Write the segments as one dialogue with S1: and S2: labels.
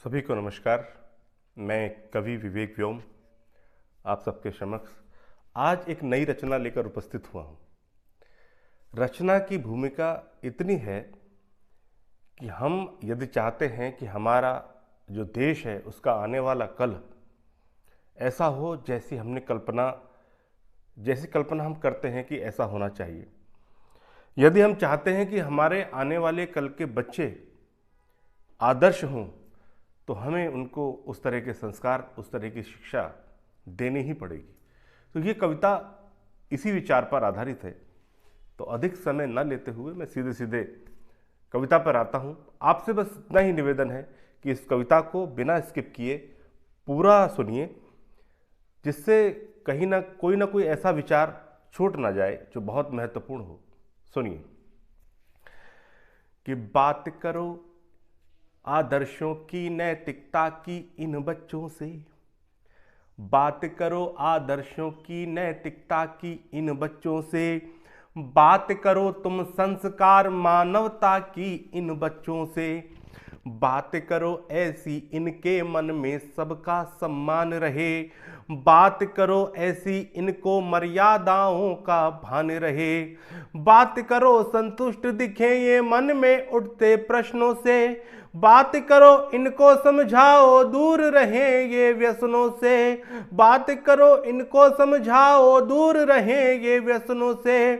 S1: सभी को नमस्कार। मैं कवि विवेक व्योम आप सबके समक्ष आज एक नई रचना लेकर उपस्थित हुआ हूँ। रचना की भूमिका इतनी है कि हम यदि चाहते हैं कि हमारा जो देश है उसका आने वाला कल ऐसा हो जैसी कल्पना हम करते हैं कि ऐसा होना चाहिए। यदि हम चाहते हैं कि हमारे आने वाले कल के बच्चे आदर्श हों तो हमें उनको उस तरह के संस्कार, उस तरह की शिक्षा देनी ही पड़ेगी। तो ये कविता इसी विचार पर आधारित है। तो अधिक समय न लेते हुए मैं सीधे सीधे कविता पर आता हूँ। आपसे बस इतना ही निवेदन है कि इस कविता को बिना स्किप किए पूरा सुनिए, जिससे कहीं ना कोई ऐसा विचार छूट ना जाए जो बहुत महत्वपूर्ण हो। सुनिए कि बात करो आदर्शों की, नैतिकता की इन बच्चों से। बात करो आदर्शों की, नैतिकता की इन बच्चों से। बात करो तुम संस्कार मानवता की इन बच्चों से। बात करो ऐसी इनके मन में सबका सम्मान रहे। बात करो ऐसी इनको मर्यादाओं का भान रहे। बात करो संतुष्ट दिखे ये मन में उठते प्रश्नों से। बात करो इनको समझाओ दूर रहे ये व्यसनों से। बात करो इनको समझाओ दूर रहे ये व्यसनों से।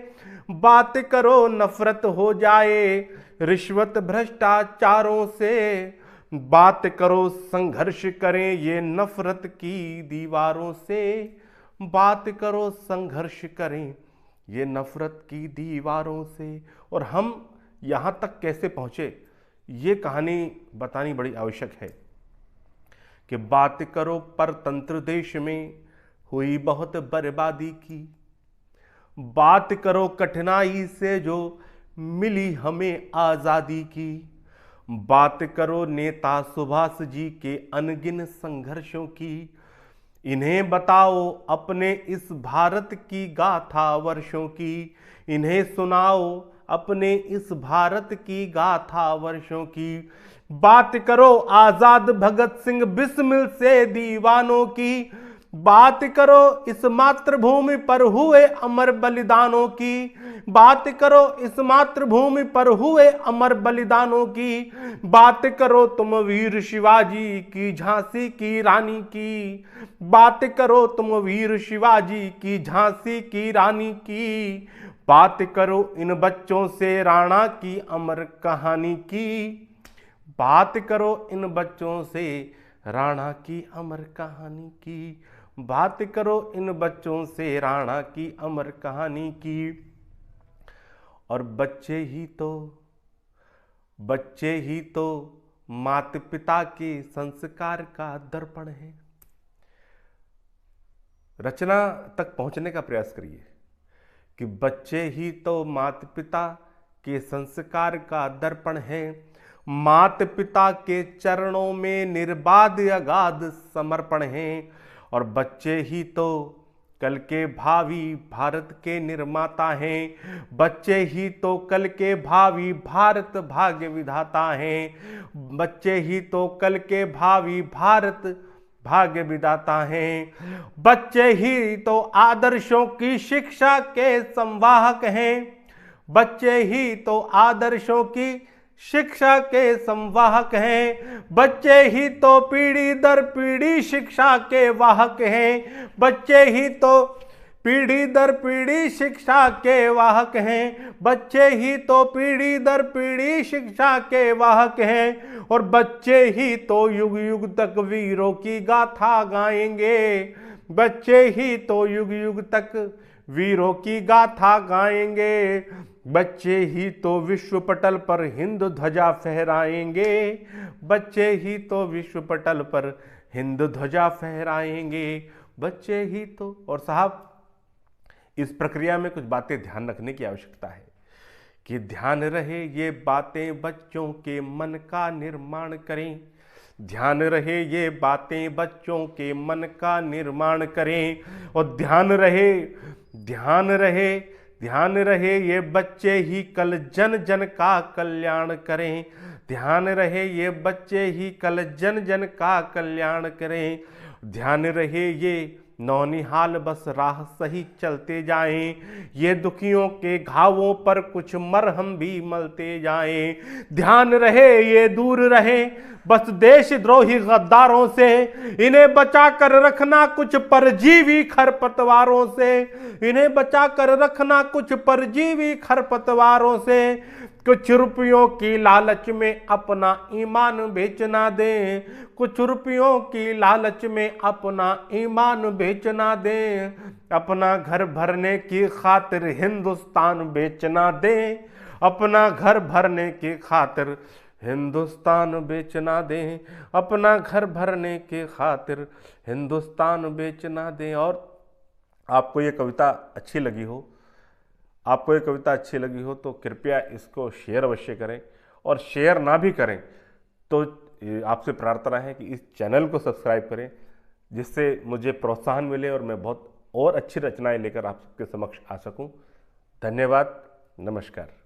S1: बात करो नफरत हो जाए रिश्वत भ्रष्टाचारों से। बात करो संघर्ष करें ये नफरत की दीवारों से। बात करो संघर्ष करें ये नफरत की दीवारों से। और हम यहाँ तक कैसे पहुँचे ये कहानी बतानी बड़ी आवश्यक है कि बात करो परतंत्र देश में हुई बहुत बर्बादी की। बात करो कठिनाई से जो मिली हमें आज़ादी की। बात करो नेता सुभाष जी के अनगिन संघर्षों की। इन्हें बताओ अपने इस भारत की गाथा वर्षों की। इन्हें सुनाओ अपने इस भारत की गाथा वर्षों की। बात करो आजाद भगत सिंह बिस्मिल से दीवानों की। बात करो इस मातृभूमि पर हुए अमर बलिदानों की। बात करो इस मातृभूमि पर हुए अमर बलिदानों की। बात करो तुम वीर शिवाजी की, झांसी की रानी की। बात करो तुम वीर शिवाजी की, झांसी की रानी की। बात करो इन बच्चों से राणा की अमर कहानी की। बात करो इन बच्चों से राणा की अमर कहानी की। बात करो इन बच्चों से राणा की अमर कहानी की। और बच्चे ही तो माता पिता के संस्कार का दर्पण है। रचना तक पहुंचने का प्रयास करिए कि बच्चे ही तो माता पिता के संस्कार का दर्पण है। माता पिता के चरणों में निर्बाध अगाध समर्पण है। और बच्चे ही तो कल के भावी भारत के निर्माता हैं। बच्चे ही तो कल के भावी भारत भाग्य विधाता हैं। बच्चे ही तो कल के भावी भारत भाग्य विधाता हैं। बच्चे ही तो आदर्शों की शिक्षा के संवाहक हैं। बच्चे ही तो आदर्शों की शिक्षा के संवाहक हैं। बच्चे ही तो पीढ़ी दर पीढ़ी शिक्षा के वाहक हैं। बच्चे ही तो पीढ़ी दर पीढ़ी शिक्षा के वाहक हैं। बच्चे ही तो पीढ़ी दर पीढ़ी शिक्षा के वाहक हैं। और बच्चे ही तो युग युग तक वीरों की गाथा गाएंगे। बच्चे ही तो युग युग तक वीरों की गाथा गाएंगे। बच्चे ही तो विश्व पटल पर हिंद ध्वजा फहराएंगे। बच्चे ही तो विश्व पटल पर हिंद ध्वजा फहराएंगे। बच्चे ही तो। और साहब, इस प्रक्रिया में कुछ बातें ध्यान रखने की आवश्यकता है कि ध्यान रहे ये बातें बच्चों के मन का निर्माण करें। ध्यान रहे ये बातें बच्चों के मन का निर्माण करें। और ध्यान रहे ये बच्चे ही कल जन जन का कल्याण करें। ध्यान रहे ये बच्चे ही कल जन जन का कल्याण करें। ध्यान रहे ये नौनिहाल बस राह सही चलते जाएं। ये दुखियों के घावों पर कुछ मरहम भी मलते जाएं। ध्यान रहे ये दूर रहे बस देशद्रोही गद्दारों से। इन्हें बचा कर रखना कुछ परजीवी खरपतवारों से। इन्हें बचा कर रखना कुछ परजीवी खरपतवारों से। कुछ रुपयों की लालच में अपना ईमान बेचना दें। कुछ रुपयों की लालच में अपना ईमान बेचना दें। अपना घर भरने की खातिर हिंदुस्तान बेचना दें। अपना घर भरने की खातिर हिंदुस्तान बेचना दें। अपना घर भरने की खातिर हिंदुस्तान बेचना दें। और आपको ये कविता अच्छी लगी हो, आपको ये कविता अच्छी लगी हो तो कृपया इसको शेयर अवश्य करें। और शेयर ना भी करें तो आपसे प्रार्थना है कि इस चैनल को सब्सक्राइब करें, जिससे मुझे प्रोत्साहन मिले और मैं बहुत और अच्छी रचनाएं लेकर आप सबके समक्ष आ सकूं। धन्यवाद, नमस्कार।